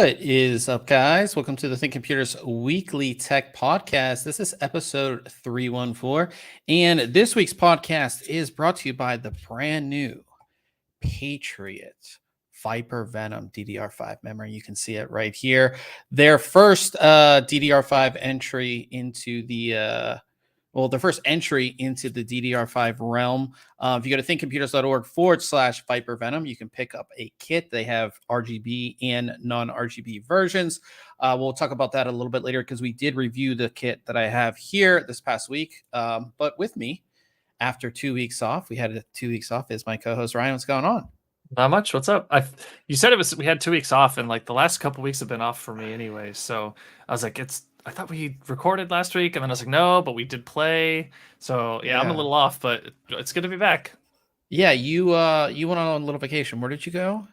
What is up, guys? Welcome to the ThinkComputers Weekly Tech Podcast. This is episode 314, and this week's podcast is brought to you by the brand new Patriot Viper Venom DDR5 memory. You can see it right here. Their first DDR5 entry into the their first entry into the DDR5 realm. If you go to thinkcomputers.org/Viper Venom, you can pick up a kit. They have RGB and non-RGB versions. We'll talk about that a little bit later because we did review the kit that I have here this past week. But with me, after 2 weeks off, we had 2 weeks off, is my co-host Ryan. What's going on? Not much. What's up? You said we had 2 weeks off, and like the last couple weeks have been off for me anyway. So I was like, I thought we recorded last week, and then I was like, no, but we did play. So yeah. I'm a little off, but it's good to be back. Yeah, you went on a little vacation. Where did you go?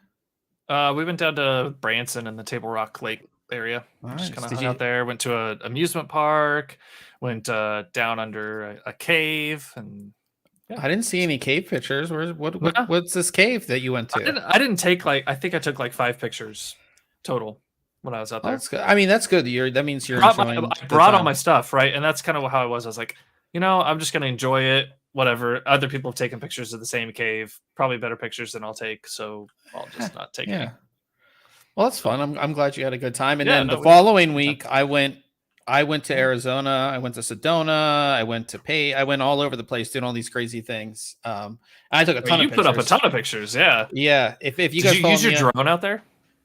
We went down to Branson in the Table Rock Lake area. Just kind of hung out there. Went to an amusement park. Went down under a cave, and yeah. I didn't see any cave pictures. What's this cave that you went to? I didn't take I think I took 5 pictures total when I was out there. That's good. I mean, that's good. That means you're enjoying. I brought all my stuff, right? And that's kind of how I was. I was like, I'm just gonna enjoy it. Whatever. Other people have taken pictures of the same cave, probably better pictures than I'll take. So I'll just not take any. Well, that's fun. I'm glad you had a good time. And then the following week, I went to Arizona. I went to Sedona. I went all over the place doing all these crazy things. I took a ton of pictures. You put up a ton of pictures, yeah. Yeah. If you guys use your drone out there?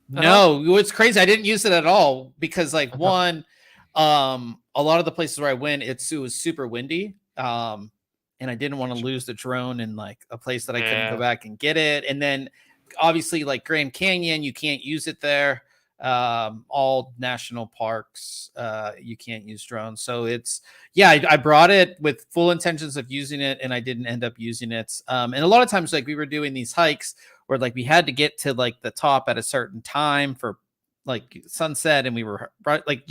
No, it's crazy. I didn't use it at all because, like, one, a lot of the places where I went, it was super windy. And I didn't want to lose the drone in like a place that I couldn't go back and get it. And then obviously, like Grand Canyon, you can't use it there. All national parks, you can't use drones. So I brought it with full intentions of using it, and I didn't end up using it. And a lot of times, like, we were doing these hikes where like we had to get to like the top at a certain time for like sunset, and we were like,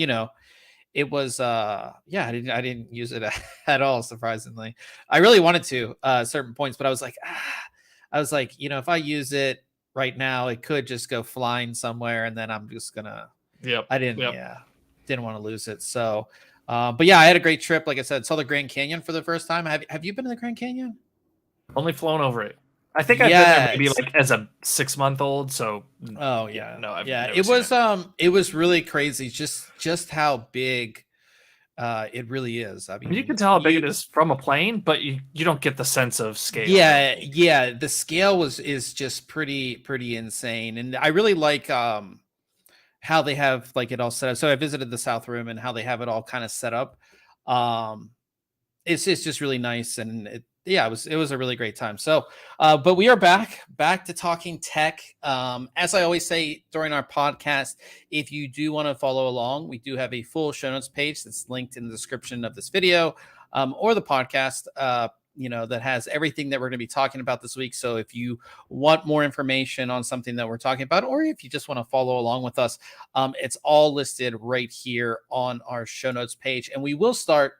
it was I didn't use it at all, surprisingly. I really wanted to certain points, but I was like, if I use it right now, it could just go flying somewhere, and then I'm just gonna. I didn't want to lose it. So, but yeah, I had a great trip. Like I said, saw the Grand Canyon for the first time. Have you been to the Grand Canyon? Only flown over it. I think I've been there maybe like as a 6-month-old. So. Oh yeah, no, it was really crazy. Just how big. It really is. I mean, you can tell how big it is from a plane, but you don't get the sense of scale. Yeah. The scale is just pretty insane, and I really like how they have like it all set up. So I visited the South Room and how they have it all kind of set up. It's just really nice, and it was a really great time. So, but we are back to talking tech. As I always say during our podcast, if you do want to follow along, we do have a full show notes page that's linked in the description of this video, or the podcast, that has everything that we're going to be talking about this week. So if you want more information on something that we're talking about, or if you just want to follow along with us, it's all listed right here on our show notes page. And we will start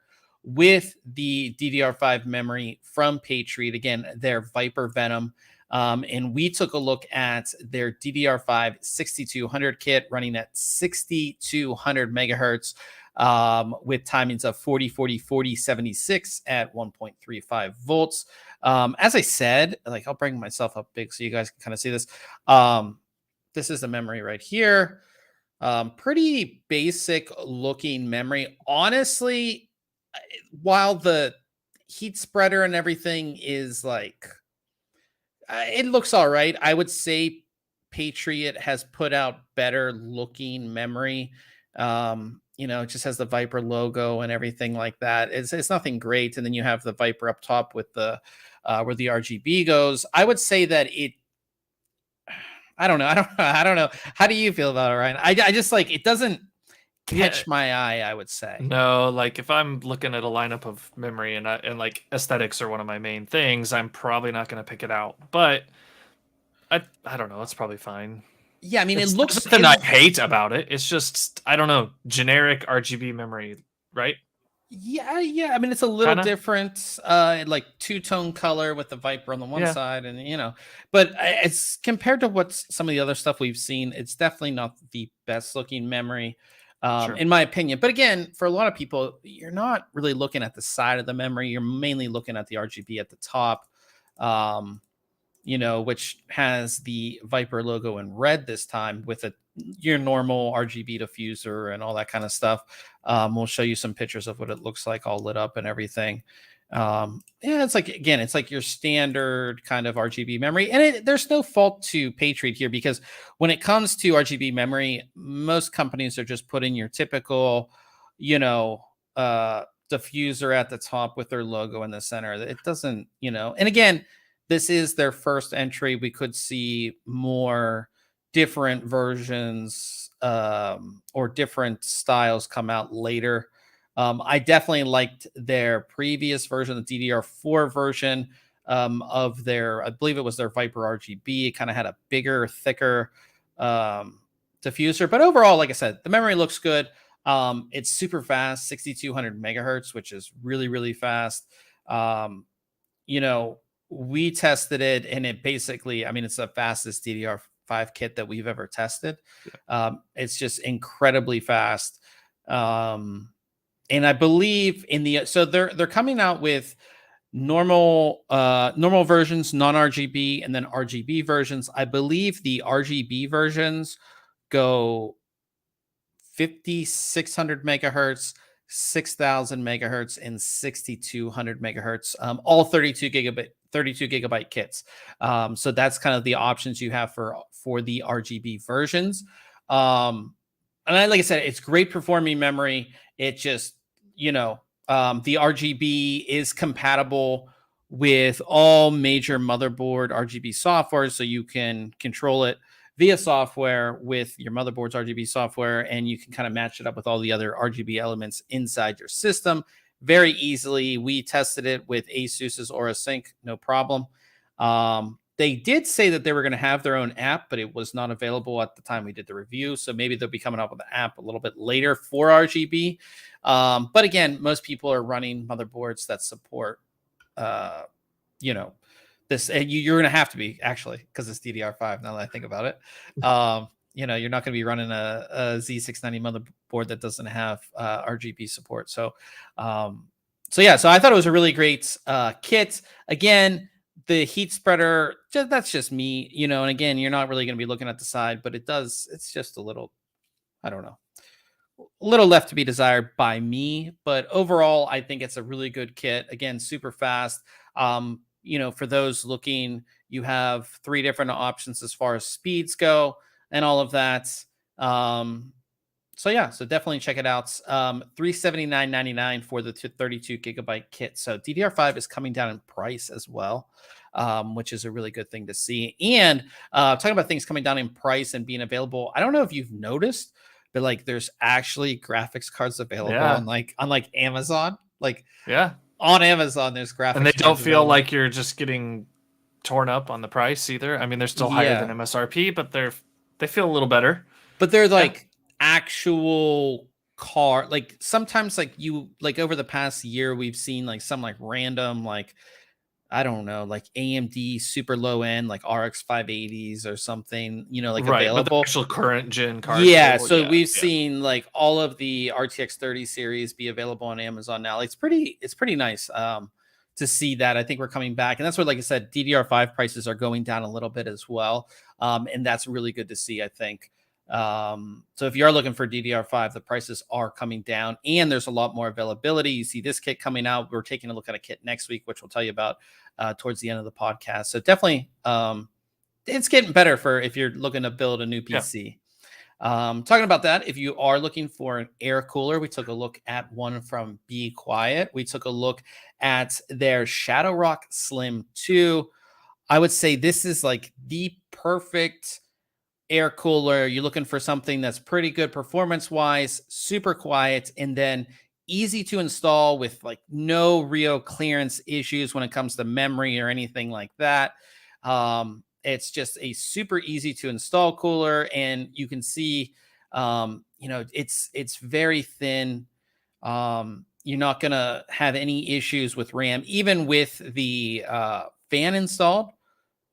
with the DDR5 memory from Patriot, again, their Viper Venom. And we took a look at their DDR5-6200 kit running at 6200 megahertz with timings of 40, 40, 40, 76 at 1.35 volts. As I said, like, I'll bring myself up big so you guys can kind of see this. This is the memory right here. Pretty basic looking memory. Honestly, while the heat spreader and everything is like, it looks all right. I would say Patriot has put out better looking memory. It just has the Viper logo and everything like that. It's nothing great. And then you have the Viper up top with the where the RGB goes. I would say that I don't know. How do you feel about it, Ryan? I just like, it doesn't catch my eye, I would say. No, like if I'm looking at a lineup of memory and like aesthetics are one of my main things, I'm probably not going to pick it out. But I don't know. It's probably fine. Yeah, I mean, it looks. Nothing I hate about it. It's just, I don't know, generic RGB memory, right? Yeah. I mean, it's a little Kinda? different, like two-tone color with the Viper on the one Yeah, side, and but it's compared to what's some of the other stuff we've seen, it's definitely not the best looking memory, sure. in my opinion. But again, for a lot of people, you're not really looking at the side of the memory. You're mainly looking at the RGB at the top. Um, which has the Viper logo in red this time with your normal RGB diffuser and all that kind of stuff. We'll show you some pictures of what it looks like all lit up and everything. Yeah, it's like your standard kind of RGB memory. And there's no fault to Patriot here, because when it comes to RGB memory, most companies are just putting your typical, diffuser at the top with their logo in the center. It doesn't, and again, this is their first entry. We could see more different versions, or different styles come out later. I definitely liked their previous version, the DDR4 version, of I believe it was their Viper RGB. It kind of had a bigger, thicker diffuser. But overall, like I said, the memory looks good. It's super fast, 6200 megahertz, which is really, really fast. Um, you know, we tested it, and it basically, I mean, it's the fastest DDR5 kit that we've ever tested. It's just incredibly fast. And I believe so they're coming out with normal versions, non-RGB, and then RGB versions. I believe the RGB versions go 5600 megahertz, 6000 megahertz, and 6200 megahertz, all 32 gigabyte kits. So that's kind of the options you have for the RGB versions. And like I said, it's great performing memory. It just, the RGB is compatible with all major motherboard RGB software, so you can control it via software with your motherboard's RGB software, and you can kind of match it up with all the other RGB elements inside your system very easily. We tested it with Asus's Aura Sync, no problem. They did say that they were going to have their own app, but it was not available at the time we did the review. So maybe they'll be coming up with the app a little bit later for RGB. But again, most people are running motherboards that support, this. And you're going to have to be, actually, because it's DDR5. Now that I think about it, you're not going to be running a Z690 motherboard that doesn't have RGB support. So I thought it was a really great kit. Again, the heat spreader, that's just me, and again, you're not really going to be looking at the side, but it's just a little, I don't know, a little left to be desired by me. But overall, I think it's a really good kit. Again, super fast. For those looking, you have 3 different options as far as speeds go and all of that. So definitely check it out. $379.99 for the 32 gigabyte kit. So DDR5 is coming down in price as well, which is a really good thing to see. And talking about things coming down in price and being available, I don't know if you've noticed, but like there's actually graphics cards available on like Amazon. Like on Amazon, there's graphics, and they don't feel available. like you're just getting torn up on the price either. I mean, they're still higher than MSRP, but they feel a little better. But they're like actual car, like sometimes like over the past year we've seen like some like random, like I don't know, like AMD super low end, like RX 580s or something, like available. But the actual current gen cards. So we've seen like all of the RTX 30 series be available on Amazon now. It's pretty nice to see that. I think we're coming back, and that's where, like I said, DDR5 prices are going down a little bit as well, and that's really good to see, I think. So if you are looking for DDR5, the prices are coming down, and there's a lot more availability. You see this kit coming out. We're taking a look at a kit next week, which we'll tell you about towards the end of the podcast. So definitely, it's getting better for if you're looking to build a new PC. Talking about that, if you are looking for an air cooler, we took a look at one from Be Quiet. We took a look at their Shadow Rock Slim 2. I would say this is like the perfect air cooler. You're looking for something that's pretty good performance wise, super quiet, and then easy to install with like no real clearance issues when it comes to memory or anything like that. It's just a super easy to install cooler, and you can see, it's very thin. you're not going to have any issues with RAM, even with the fan installed.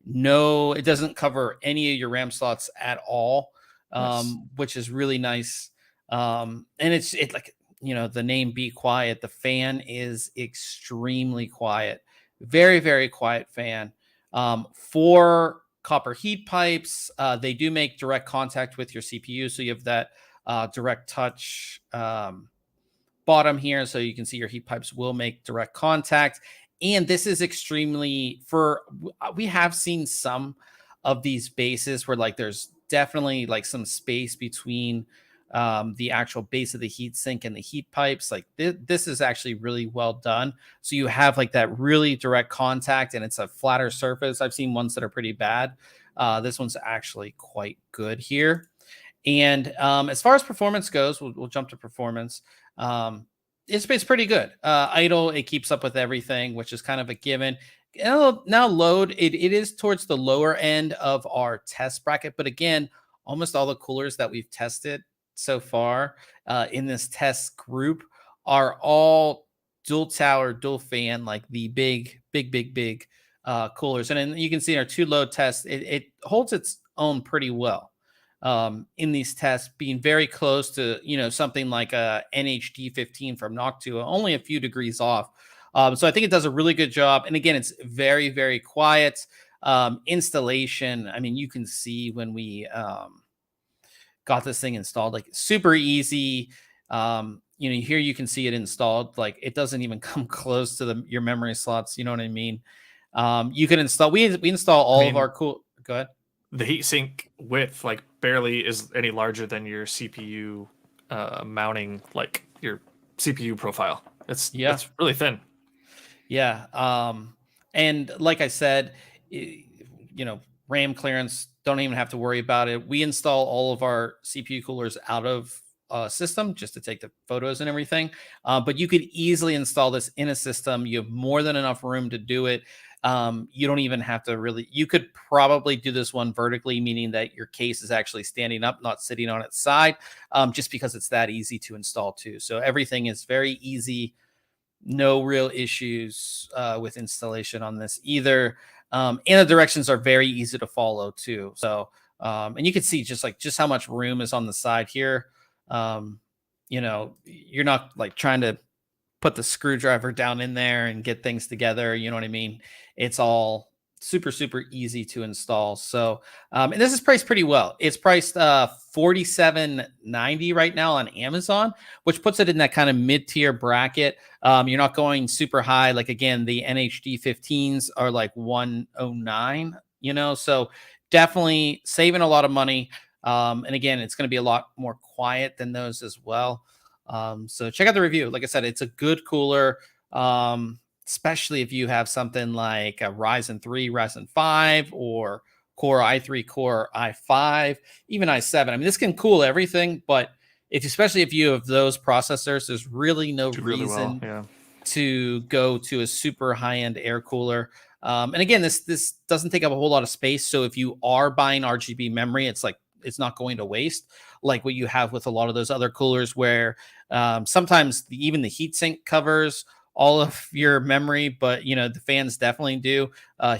No, it doesn't cover any of your RAM slots at all, Nice. which is really nice. And it's like, the name Be Quiet. The fan is extremely quiet, very, very quiet fan. For copper heat pipes, they do make direct contact with your CPU, so you have that direct touch bottom here, so you can see your heat pipes will make direct contact. And this is extremely we have seen some of these bases where like there's definitely like some space between the actual base of the heat sink and the heat pipes. Like this is actually really well done. So you have like that really direct contact and it's a flatter surface. I've seen ones that are pretty bad. This one's actually quite good here. And as far as performance goes, we'll jump to performance. It's pretty good. Idle, it keeps up with everything, which is kind of a given. Now load, it is towards the lower end of our test bracket. But again, almost all the coolers that we've tested so far in this test group are all dual tower, dual fan, like the big coolers. And then you can see in our 2 load tests, it holds its own pretty well. In these tests, being very close to something like a NHD 15 from Noctua, only a few degrees off. So I think it does a really good job. And again, it's very, very quiet. Installation, I mean, you can see when we got this thing installed, like super easy. Here you can see it installed. Like it doesn't even come close to your memory slots. You know what I mean? You can install. We install all of our cool. Go ahead. The heatsink width like barely is any larger than your CPU mounting, like your CPU profile. It's really thin. Yeah. And like I said, RAM clearance, don't even have to worry about it. We install all of our CPU coolers out of system just to take the photos and everything. But you could easily install this in a system. You have more than enough room to do it. You don't even have to you could probably do this one vertically, meaning that your case is actually standing up, not sitting on its side, just because it's that easy to install too. So everything is very easy. No real issues with installation on this either. And the directions are very easy to follow too. So, and you can see just how much room is on the side here. You're not like trying to put the screwdriver down in there and get things together. You know what I mean? It's all super, super easy to install. So, and this is priced pretty well. It's priced $47.90 right now on Amazon, which puts it in that kind of mid-tier bracket. You're not going super high. Like again, the NHD 15s are like $109, so definitely saving a lot of money. And again, it's going to be a lot more quiet than those as well. So check out the review. Like I said, it's a good cooler, especially if you have something like a Ryzen 3, Ryzen 5, or Core i3, Core i5, even i7. I mean, this can cool everything, but especially if you have those processors, there's really no reason to go to a super high-end air cooler. And again, this doesn't take up a whole lot of space. So if you are buying RGB memory, it's not going to waste like what you have with a lot of those other coolers where sometimes even the heatsink covers all of your memory, but the fans definitely do.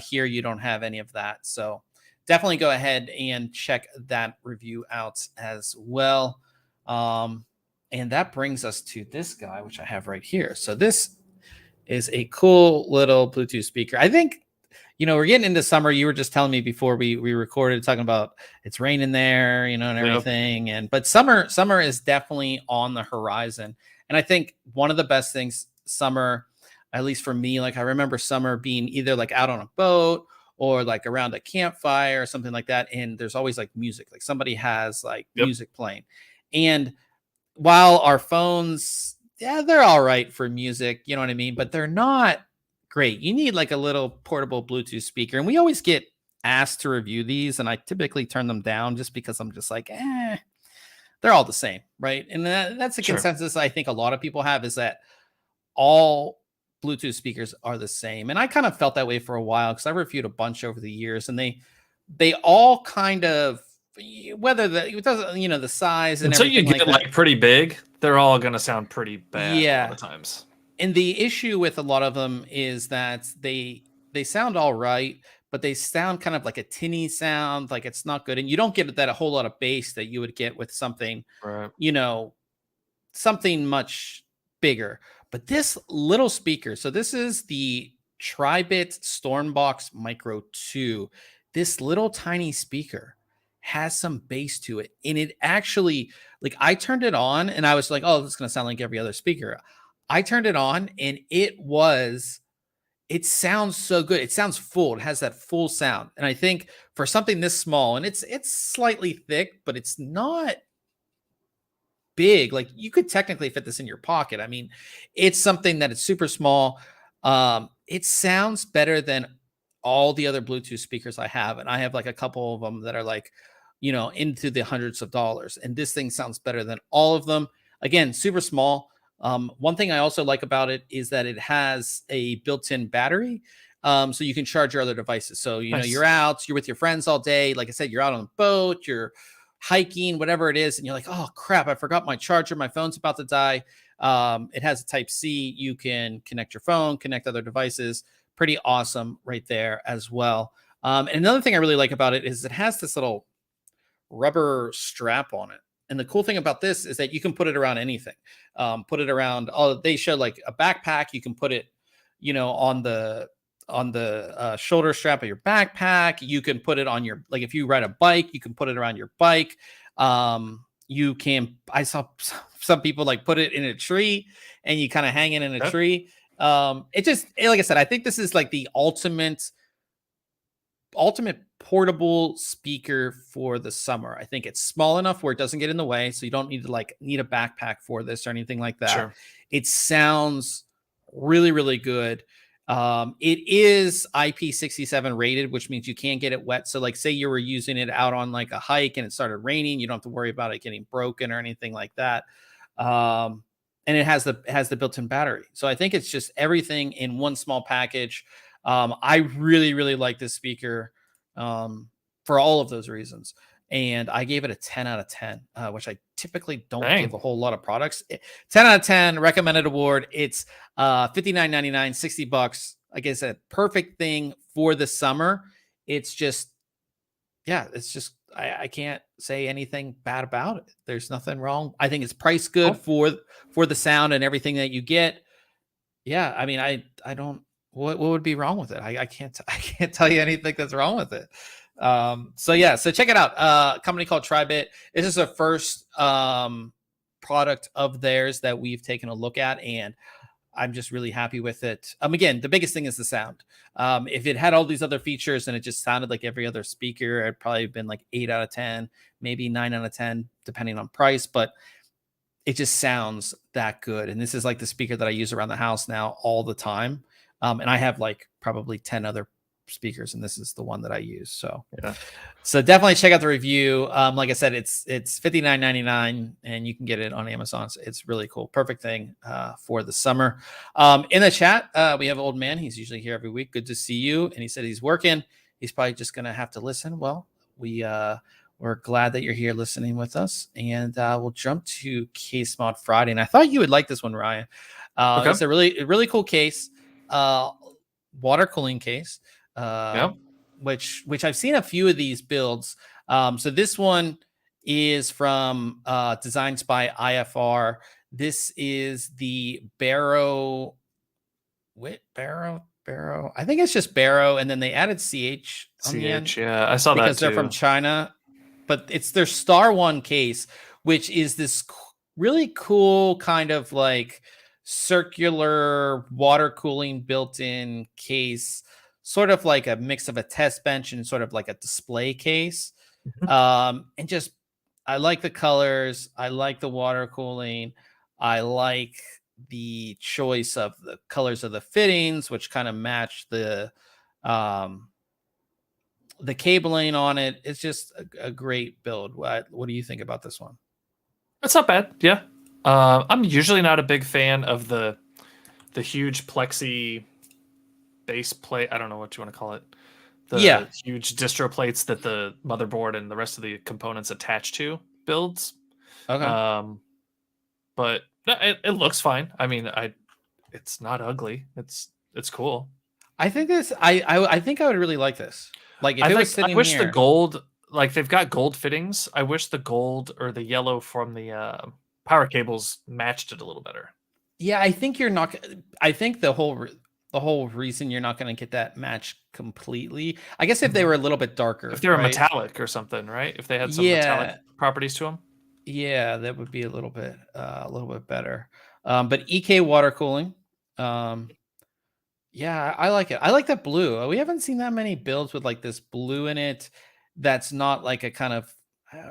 Here you don't have any of that. So definitely go ahead and check that review out as well. And that brings us to this guy, which I have right here. So this is a cool little Bluetooth speaker. I think we're getting into summer. You were just telling me before we recorded, talking about it's raining there, and everything. But summer is definitely on the horizon. And I think one of the best things summer, at least for me, like I remember summer being either like out on a boat or like around a campfire or something like that. And there's always like music, like somebody has like music playing. And while our phones, they're all right for music, you know what I mean? But they're not great. You need like a little portable Bluetooth speaker. And we always get asked to review these, and I typically turn them down just because I'm just like, they're all the same, right? And that's a consensus I think a lot of people have, is that all Bluetooth speakers are the same. And I kind of felt that way for a while because I reviewed a bunch over the years, and they all kind of whether it doesn't, the size and Until you everything get like that. like pretty big, they're all gonna sound pretty bad a lot of Yeah. times. And the issue with a lot of them is that they sound all right, but they sound kind of like a tinny sound, like it's not good. And you don't get that a whole lot of bass that you would get with something, Right. something much bigger. But this little speaker, so this is the Tribit StormBox Micro 2. This little tiny speaker has some bass to it. And it actually, like, I turned it on and I was like, oh, this is going to sound like every other speaker. I turned it on and it sounds so good. It sounds full. It has that full sound. And I think for something this small, and it's slightly thick, but it's not big. Like, you could technically fit this in your pocket. I mean, it's something that it's super small. It sounds better than all the other Bluetooth speakers I have. And I have like a couple of them that are like, into the hundreds of dollars. And this thing sounds better than all of them. Again, super small. One thing I also like about it is that it has a built-in battery. So you can charge your other devices. So, Nice. you're with your friends all day. Like I said, you're out on a boat, you're hiking, whatever it is. And you're like, oh crap, I forgot my charger. My phone's about to die. It has a Type-C. You can connect your phone, connect other devices. Pretty awesome right there as well. And another thing I really like about it is it has this little rubber strap on it. And the cool thing about this is that you can put it around anything. Put it around. Oh, they show like a backpack. You can put it, on the shoulder strap of your backpack. You can put it on your, like, if you ride a bike, you can put it around your bike. You can. I saw some people like put it in a tree, and you kind of hang it in a tree. It just, like I said, I think this is like the ultimate portable speaker for the summer. I think it's small enough where it doesn't get in the way, so you don't need to need a backpack for this or anything like that. Sure. It sounds really, really good. It is IP67 rated, which means you can't get it wet. So like, say you were using it out on like a hike and it started raining, you don't have to worry about it getting broken or anything like that. And it has the built-in battery. So I think it's just everything in one small package. I really, really like this speaker for all of those reasons. And I gave it a 10 out of 10, which I typically don't give a whole lot of products. 10 out of 10, recommended award. It's $59.99, $60. Like I said, perfect thing for the summer. It's just, I can't say anything bad about it. There's nothing wrong. I think it's priced good for the sound and everything that you get. Yeah, I mean, I don't. What would be wrong with it? I can't tell you anything that's wrong with it. So check it out. A company called Tribit. This is the first product of theirs that we've taken a look at, and I'm just really happy with it. Again, the biggest thing is the sound. If it had all these other features and it just sounded like every other speaker, it'd probably been like 8 out of 10, maybe 9 out of 10, depending on price. But it just sounds that good. And this is like the speaker that I use around the house now all the time. And I have like probably 10 other speakers, and this is the one that I use. So, so definitely check out the review. Like I said, it's $59.99, and you can get it on Amazon. So it's really cool. Perfect thing for the summer. In the chat, we have Old Man. He's usually here every week. Good to see you. And he said he's working. He's probably just going to have to listen. Well, we're glad that you're here listening with us, and we'll jump to Case Mod Friday. And I thought you would like this one, Ryan. It's a really cool case. Water cooling case, which I've seen a few of these builds. So this one is from Designs by IFR. This is the Barrow. I think it's just Barrow, and then they added CH on the end. Yeah, I saw that because they're from China. But it's their Star One case, which is this really cool kind of like circular water cooling built-in case, sort of like a mix of a test bench and sort of like a display case. And just, I like the colors. I like the water cooling. I like the choice of the colors of the fittings, which kind of match the cabling on it. It's just a great build. What do you think about this one? It's not bad. Yeah. I'm usually not a big fan of the huge plexi base plate. I don't know what you want to call it. the huge distro plates that the motherboard and the rest of the components attach to builds. Okay. But it looks fine. I mean, it's not ugly. It's cool. I think this. I think I would really like this. Like if it was sitting I wish here, the gold, like they've got gold fittings. I wish the gold or the yellow from the power cables matched it a little better. Yeah, I think you're not. I think the whole reason you're not going to get that match completely. I guess if they were a little bit darker, if they were right? metallic or something, right? If they had some metallic properties to them. Yeah, that would be a little bit better. But EK water cooling. Yeah, I like it. I like that blue. We haven't seen that many builds with like this blue in it. That's not like a kind of.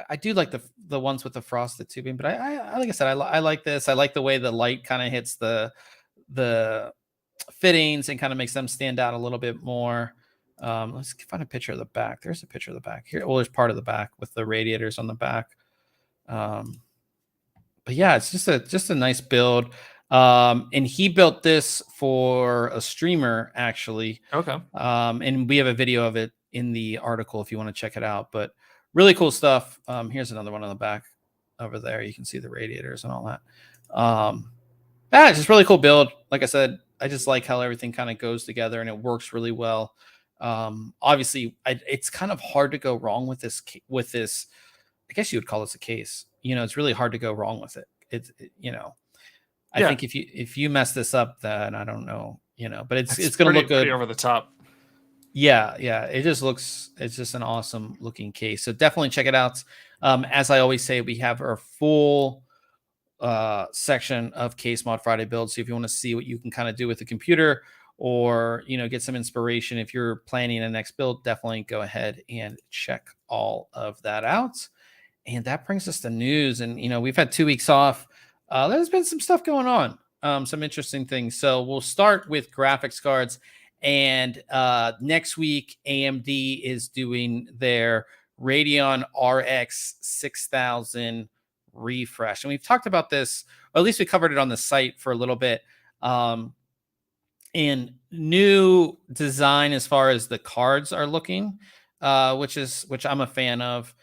I do like the ones with the frosted tubing, but I like I said, I like this. I like the way the light kind of hits the fittings and kind of makes them stand out a little bit more. Let's find a picture of the back. There's a picture of the back here. Well, there's part of the back with the radiators on the back. But yeah, it's just a nice build. And he built this for a streamer actually. Okay. And we have a video of it in the article if you want to check it out. But really cool stuff. Here's another one on the back over there. You can see the radiators and all that. It's just really cool build. Like I said, I just like how everything kind of goes together and it works really well. Obviously, it's kind of hard to go wrong with this. I guess you would call this a case. It's really hard to go wrong with it. I think if you mess this up, then I don't know. But it's going to look good. Pretty over the top. Yeah. It's just an awesome looking case. So definitely check it out. As I always say, we have our full section of Case Mod Friday builds. So if you want to see what you can kind of do with the computer or, get some inspiration, if you're planning a next build, definitely go ahead and check all of that out. And that brings us to news. And, we've had 2 weeks off. There's been some stuff going on, some interesting things. So we'll start with graphics cards. And next week, AMD is doing their Radeon RX 6000 refresh. And we've talked about this, or at least we covered it on the site for a little bit. And new design as far as the cards are looking, which I'm a fan of.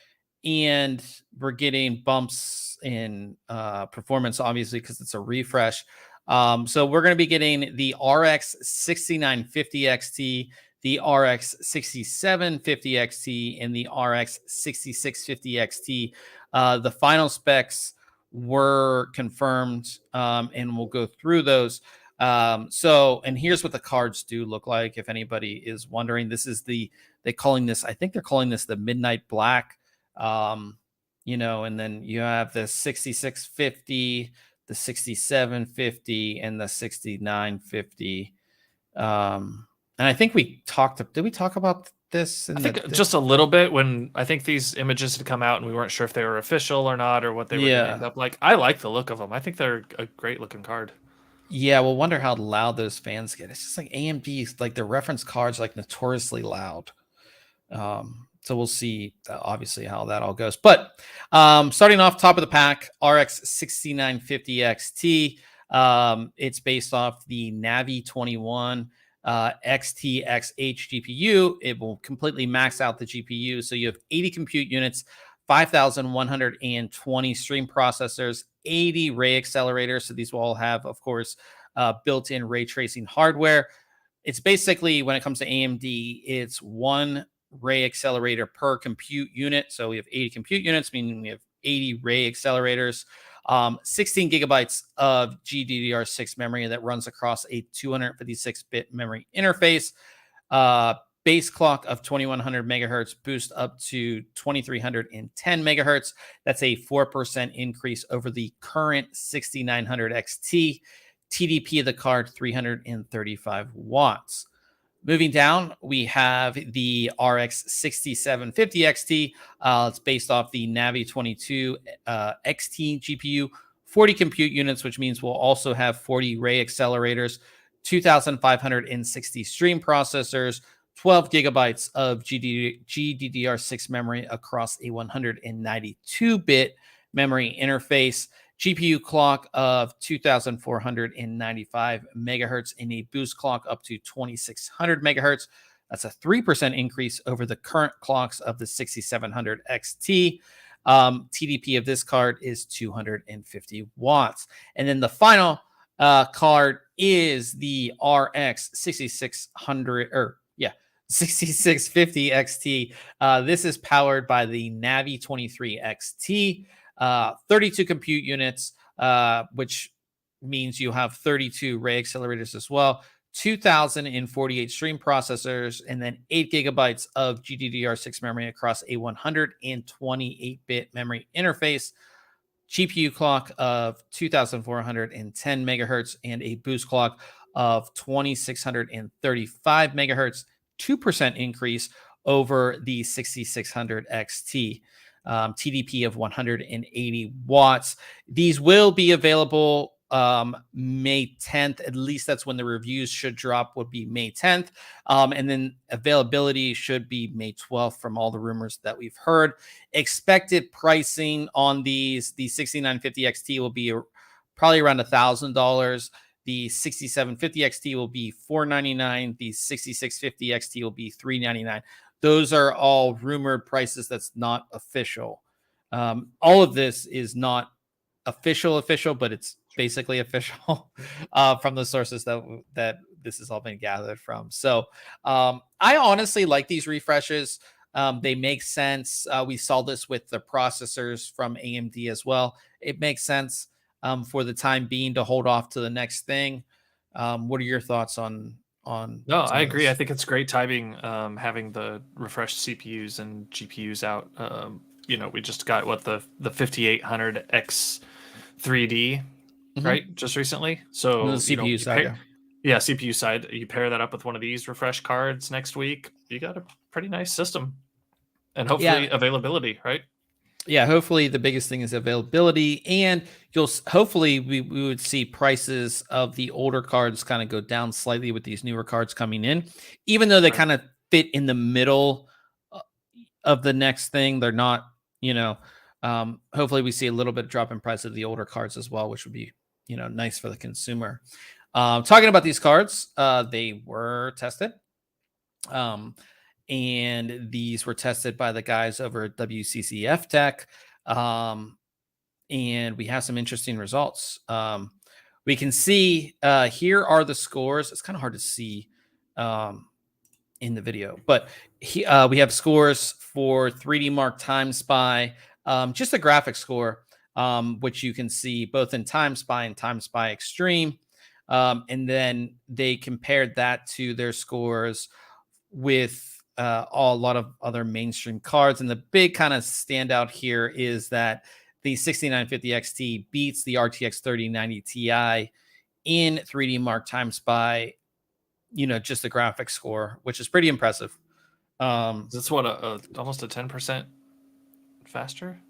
And we're getting bumps in performance, obviously, because it's a refresh. So we're going to be getting the RX 6950 XT, the RX 6750 XT, and the RX 6650 XT. The final specs were confirmed, and we'll go through those. And here's what the cards do look like. If anybody is wondering, this is they're calling this the Midnight Black. And then you have the 6650, the 6750, and the 6950. And I think did we talk about this? I think just a little bit when I think these images had come out and we weren't sure if they were official or not, or what they were going to end up like. I like the look of them. I think they're a great looking card. Yeah, we'll wonder how loud those fans get. It's just like AMD's, like their reference cards, like notoriously loud. So we'll see, obviously, how that all goes. But starting off top of the pack, RX 6950 XT. It's based off the Navi 21 XTXH GPU. It will completely max out the GPU. So you have 80 compute units, 5,120 stream processors, 80 ray accelerators. So these will all have, of course, built-in ray tracing hardware. It's basically, when it comes to AMD, it's one ray accelerator per compute unit. So we have 80 compute units, meaning we have 80 ray accelerators, 16 gigabytes of GDDR6 memory that runs across a 256-bit memory interface, base clock of 2100 megahertz, boost up to 2310 megahertz. That's a 4% increase over the current 6900 XT. TDP of the card, 335 watts. Moving down, we have the RX 6750 XT. It's based off the Navi 22 XT GPU, 40 compute units, which means we'll also have 40 ray accelerators, 2,560 stream processors, 12 gigabytes of GDDR6 memory across a 192-bit memory interface. GPU clock of 2,495 megahertz and a boost clock up to 2,600 megahertz. That's a 3% increase over the current clocks of the 6700 XT. TDP of this card is 250 watts. And then the final card is the RX 6600 6650 XT. This is powered by the Navi 23 XT, 32 compute units, which means you have 32 ray accelerators as well, 2048 stream processors, and then 8 gigabytes of GDDR6 memory across a 128-bit memory interface, GPU clock of 2410 megahertz, and a boost clock of 2635 megahertz, 2% increase over the 6600 XT. TDP of 180 watts. These will be available May 10th. At least that's when the reviews should drop, would be May 10th. And then availability should be May 12th from all the rumors that we've heard. Expected pricing on these, the 6950 XT will be probably around $1,000. The 6750 XT will be $499. The 6650 XT will be $399. Those are all rumored prices. That's not official. All of this is not official, but it's basically official from the sources that this has all been gathered from. So I honestly like these refreshes. They make sense. We saw this with the processors from AMD as well. It makes sense for the time being to hold off to the next thing. What are your thoughts on No, I agree. I think it's great timing, having the refreshed CPUs and GPUs out. We just got the 5800X 3D, right? Just recently. So the CPU side. CPU side. You pair that up with one of these refresh cards next week, you got a pretty nice system, and hopefully availability, right? Yeah, hopefully the biggest thing is availability, and hopefully we would see prices of the older cards kind of go down slightly with these newer cards coming in, even though they kind of fit in the middle of the next thing. They're not, hopefully we see a little bit drop in price of the older cards as well, which would be, nice for the consumer. Talking about these cards, they were tested. And these were tested by the guys over at WCCF Tech. And we have some interesting results. We can see here are the scores. It's kind of hard to see in the video, but we have scores for 3D Mark Time Spy, just a graphic score, which you can see both in Time Spy and Time Spy Extreme. And then they compared that to their scores with a lot of other mainstream cards. And the big kind of standout here is that the 6950 XT beats the RTX 3090 Ti in 3D Mark Time Spy, just the graphics score, which is pretty impressive. That's what almost a 10% faster.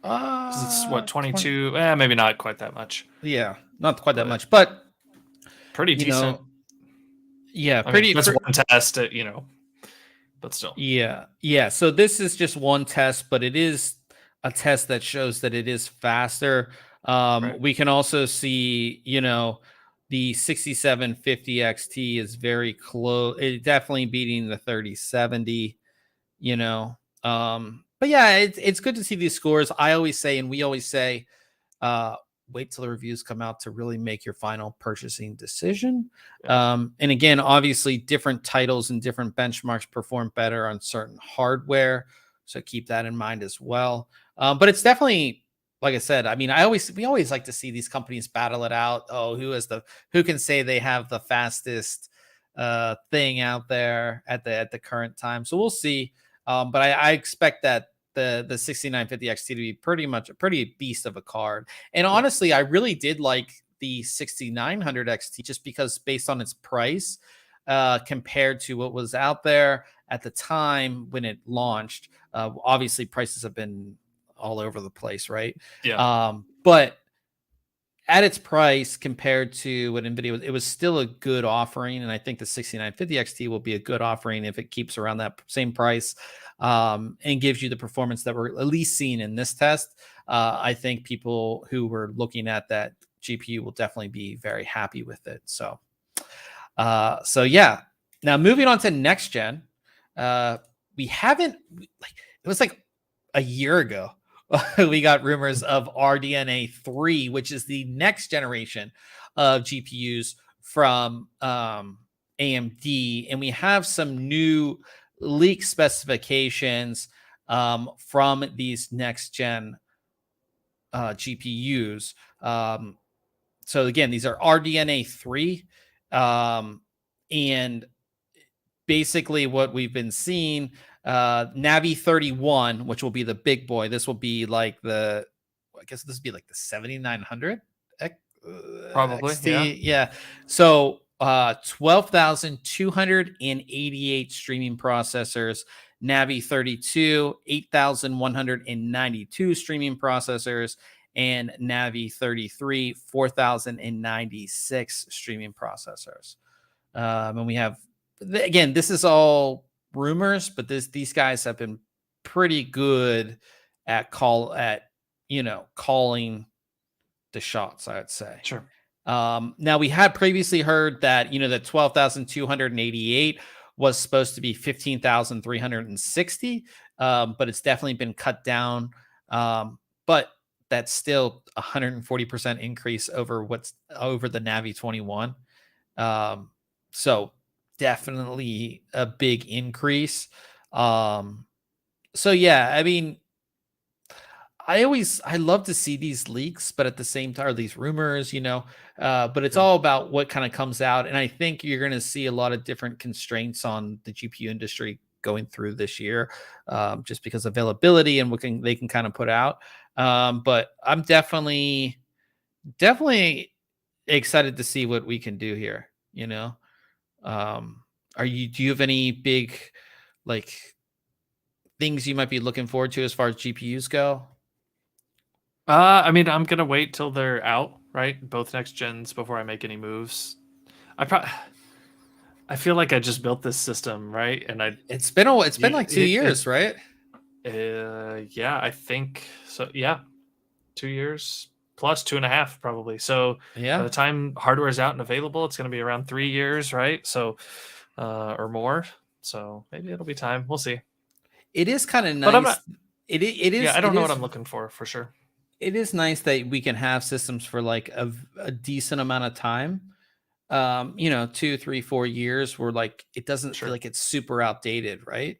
It's what 22. Maybe not quite that much. Yeah, not quite that much, but pretty decent. Yeah, that's one test. But still. Yeah. So this is just one test, but it is a test that shows that it is faster. We can also see, the 6750 XT is very close. It's definitely beating the 3070, But yeah, it's good to see these scores. I always say, and we always say, wait till the reviews come out to really make your final purchasing decision. And again, obviously different titles and different benchmarks perform better on certain hardware. So keep that in mind as well. But it's definitely, like I said, I mean, we always like to see these companies battle it out. Oh, who can say they have the fastest thing out there at the current time. So we'll see. But I expect that the 6950 XT to be pretty much a pretty beast of a card. And honestly, I really did like the 6900 XT just because based on its price compared to what was out there at the time when it launched. Obviously, prices have been all over the place, right? Yeah. But at its price compared to what NVIDIA was, it was still a good offering. And I think the 6950 XT will be a good offering if it keeps around that same price and gives you the performance that we're at least seeing in this test. I think people who were looking at that GPU will definitely be very happy with it. So yeah. Now moving on to next gen, we haven't like it was like a year ago. We got rumors of Rdna 3, which is the next generation of GPUs from AMD, and we have some new leak specifications from these next gen GPUs. So again, these are Rdna 3, and basically what we've been seeing, Navi 31, which will be the big boy. This will be like I guess this would be like the 7900 Probably, XT. Yeah. So 12,288 streaming processors, Navi 32, 8,192 streaming processors, and Navi 33, 4,096 streaming processors. And we have, again, this is all rumors, but these guys have been pretty good at calling the shots, I would say. Sure. Now we had previously heard that, the 12,288 was supposed to be 15,360, but it's definitely been cut down. But that's still 140% increase over the Navi 21. So definitely a big increase. So yeah, I mean, I love to see these leaks, but at the same time, these rumors, but it's all about what kind of comes out. And I think you're going to see a lot of different constraints on the GPU industry going through this year, just because availability and what they can kind of put out. But I'm definitely excited to see what we can do here. Do you have any big things you might be looking forward to as far as GPUs go? I mean, I'm gonna wait till they're out, right? Both next gens before I make any moves. I feel like I just built this system, right? And it's been like 2 years, right? Yeah, I think so. Yeah, 2 years plus 2.5 probably. So yeah, by the time hardware is out and available, it's gonna be around 3 years, right? So, or more. So maybe it'll be time. We'll see. It is kind of nice. But I'm not, it is. Yeah, I don't know what I'm looking for sure. It is nice that we can have systems for like a decent amount of time. 2, 3, 4 years where it doesn't feel like it's super outdated, right?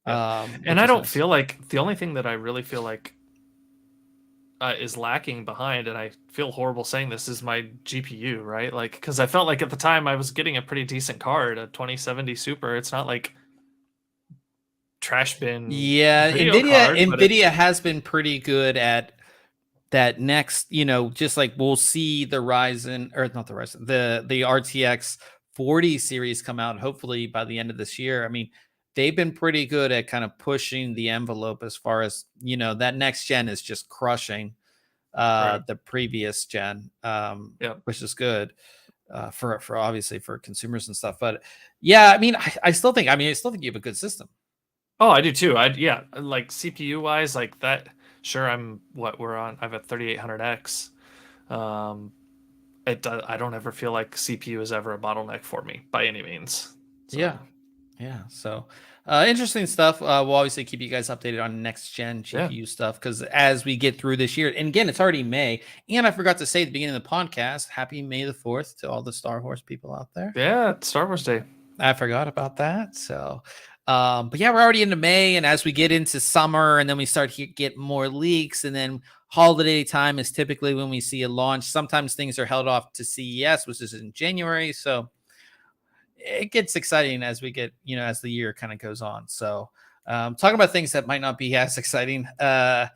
Yeah. And I don't feel like the only thing that I really feel like is lacking behind, and I feel horrible saying this, is my GPU, right? Because I felt like at the time I was getting a pretty decent card, a 2070 Super. It's not like trash bin. Yeah, Nvidia has been pretty good at that next, just like we'll see the Ryzen, or not the Ryzen, the RTX 40 series come out hopefully by the end of this year. I mean, they've been pretty good at kind of pushing the envelope as far as, that next gen is just crushing the previous gen, which is good for obviously for consumers and stuff. But yeah, I mean, I still think you have a good system. Oh, I do too. Like CPU wise, like that. Sure, we're on. I have a 3800X. I don't ever feel like CPU is ever a bottleneck for me by any means. So. Yeah. So interesting stuff. We'll obviously keep you guys updated on next gen GPU stuff, because as we get through this year, and again, it's already May. And I forgot to say at the beginning of the podcast, happy May the 4th to all the Star Wars people out there. Yeah, it's Star Wars Day. I forgot about that. So. But yeah, we're already into May, and as we get into summer, and then we start to get more leaks, and then holiday time is typically when we see a launch. Sometimes things are held off to CES, which is in January, so it gets exciting as we get, as the year kind of goes on. So talking about things that might not be as exciting, Intel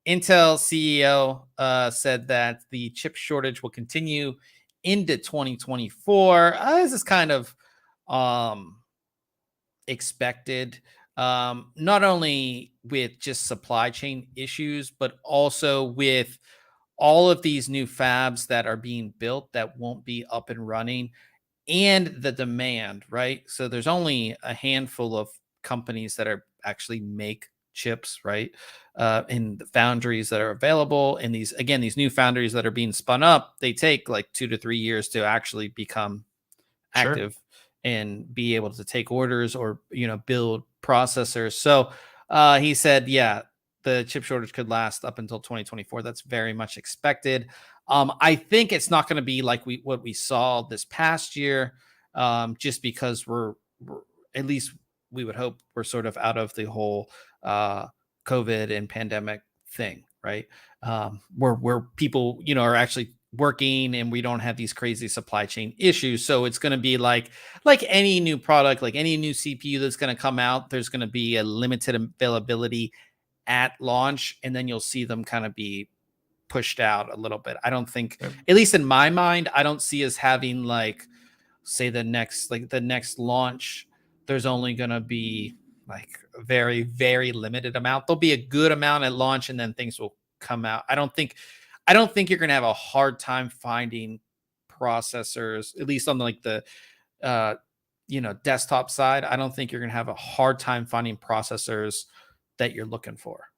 CEO said that the chip shortage will continue into 2024. This is kind of expected, not only with just supply chain issues, but also with all of these new fabs that are being built that won't be up and running, and the demand, right? So there's only a handful of companies that are actually make chips, right? In the foundries that are available, and these new foundries that are being spun up, they take like 2 to 3 years to actually become active. and be able to take orders or build processors. So he said, yeah, the chip shortage could last up until 2024. That's very much expected. I think it's not going to be like what we saw this past year, just because we're at least we would hope we're sort of out of the whole COVID and pandemic thing, right? Where people are actually working and we don't have these crazy supply chain issues. So it's going to be like any new product, like any new CPU that's going to come out, there's going to be a limited availability at launch, and then you'll see them kind of be pushed out a little bit. I don't think, at least in my mind, I don't see us having like, say the next launch, there's only going to be like a very, very limited amount. There'll be a good amount at launch and then things will come out. I don't think you're going to have a hard time finding processors, at least on like the desktop side. I don't think you're going to have a hard time finding processors that you're looking for.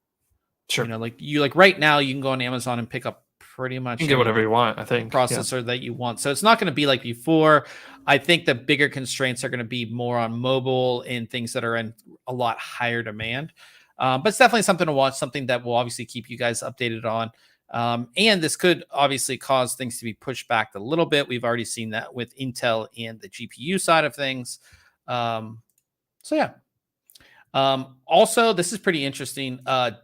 Sure. Like right now you can go on Amazon and pick up pretty much you can get whatever you want, I think, processor that you want. So it's not going to be like before. I think the bigger constraints are going to be more on mobile and things that are in a lot higher demand. But it's definitely something to watch, something that will obviously keep you guys updated on. And this could obviously cause things to be pushed back a little bit. We've already seen that with Intel and the GPU side of things. So yeah. Also, this is pretty interesting.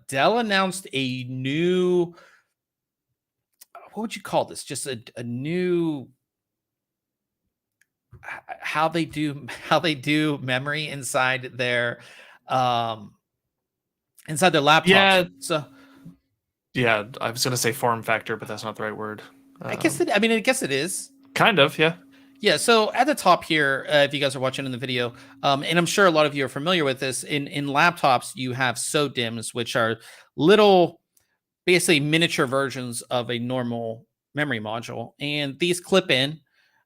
Dell announced a new, what would you call this? Just a new, how they do memory inside their laptops. Yeah. So yeah, I was gonna say form factor, but that's not the right word. I guess it is. Kind of, yeah. Yeah, so at the top here, if you guys are watching in the video, and I'm sure a lot of you are familiar with this, in laptops, you have SODIMMs, which are little, basically miniature versions of a normal memory module. And these clip in,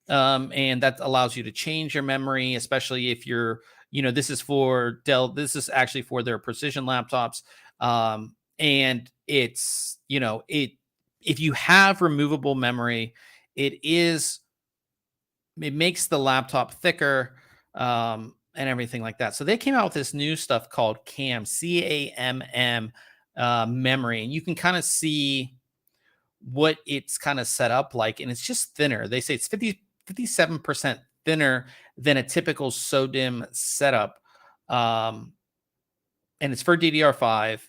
and that allows you to change your memory, especially if you're, this is for Dell. This is actually for their precision laptops. And it's, if you have removable memory, it makes the laptop thicker, and everything like that. So they came out with this new stuff called CAMM, CAMM memory, and you can kind of see what it's kind of set up like, and it's just thinner. They say it's 57% thinner than a typical SODIMM setup, and it's for DDR5.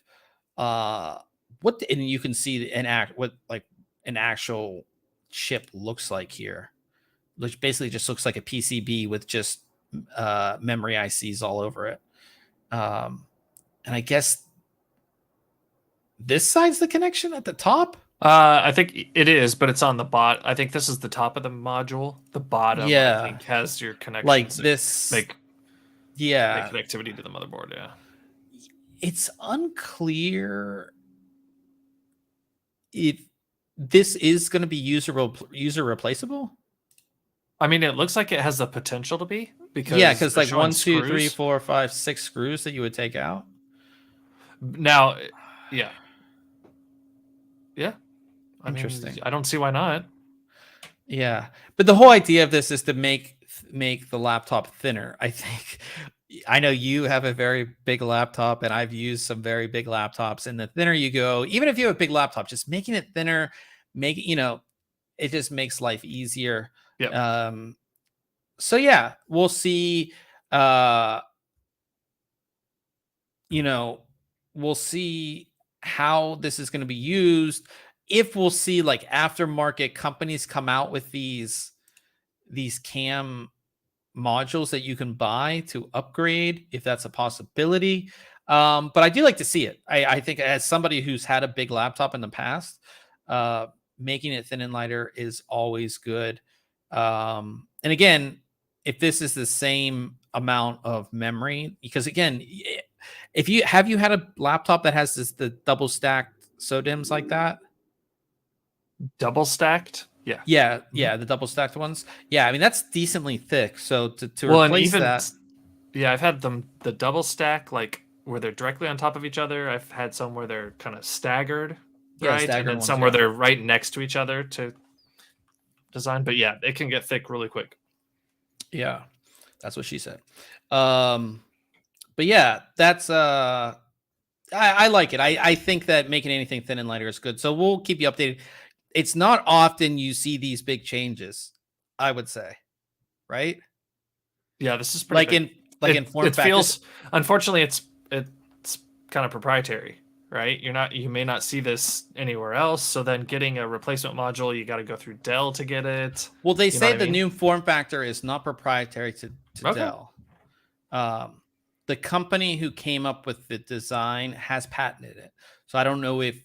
And you can see what like an actual chip looks like here, which basically just looks like a PCB with just memory ICs all over it. And I guess this side's the connection at the top. I think it is, but it's on the bot. I think this is the top of the module. The bottom, yeah, I think, has your connection. Like this, make connectivity to the motherboard. Yeah, it's unclear if this is going to be user replaceable. I mean, it looks like it has the potential to be, because like 1, 2, 3, 4, 5, 6 screws that you would take out. Now, yeah. Interesting. I don't see why not. Yeah, but the whole idea of this is to make the laptop thinner. I know you have a very big laptop, and I've used some very big laptops. And the thinner you go, even if you have a big laptop, just making it thinner, it just makes life easier. Yeah. So yeah, we'll see. We'll see how this is going to be used. If we'll see like aftermarket companies come out with these CAMM modules that you can buy to upgrade, if that's a possibility. But I do like to see it. I think as somebody who's had a big laptop in the past, making it thin and lighter is always good. And again, if this is the same amount of memory, because again, if you had a laptop that has the double stacked SODIMMs like that. Double stacked? Yeah, the double stacked ones. Yeah, I mean that's decently thick. So to replace that, yeah, I've had the double stack like where they're directly on top of each other. I've had some where they're kind of staggered, right, and then some where they're right next to each other to design. But yeah, it can get thick really quick. Yeah. That's what she said. But yeah, that's I like it. I think that making anything thin and lighter is good. So we'll keep you updated. It's not often you see these big changes, I would say, right? Yeah, this is pretty big. In form it factor. feels, unfortunately, it's kind of proprietary, right? You may not see this anywhere else. So then getting a replacement module, you got to go through Dell to get it. Well, they say the new form factor is not proprietary to Okay. Dell. The company who came up with the design has patented it. So I don't know if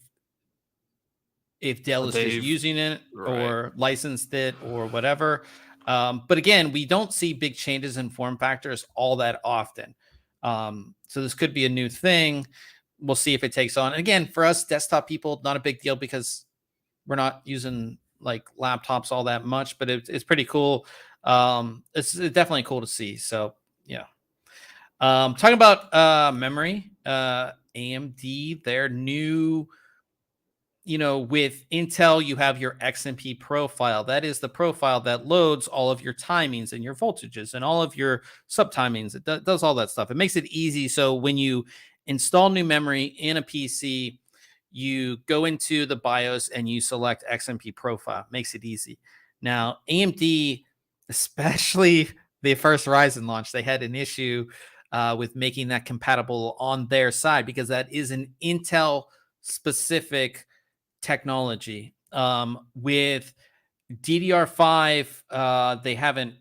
Dell is just using it or licensed it or whatever. But again, we don't see big changes in form factors all that often. So this could be a new thing. We'll see if it takes on. And again, for us desktop people, not a big deal because we're not using like laptops all that much, but it's pretty cool. It's definitely cool to see. So yeah. Talking about memory, AMD, their new, with Intel, you have your XMP profile. That is the profile that loads all of your timings and your voltages and all of your subtimings. It does all that stuff. It makes it easy. So when you install new memory in a PC, you go into the BIOS and you select XMP profile. Makes it easy. Now, AMD, especially the first Ryzen launch, they had an issue with making that compatible on their side because that is an Intel specific technology. With DDR5, they haven't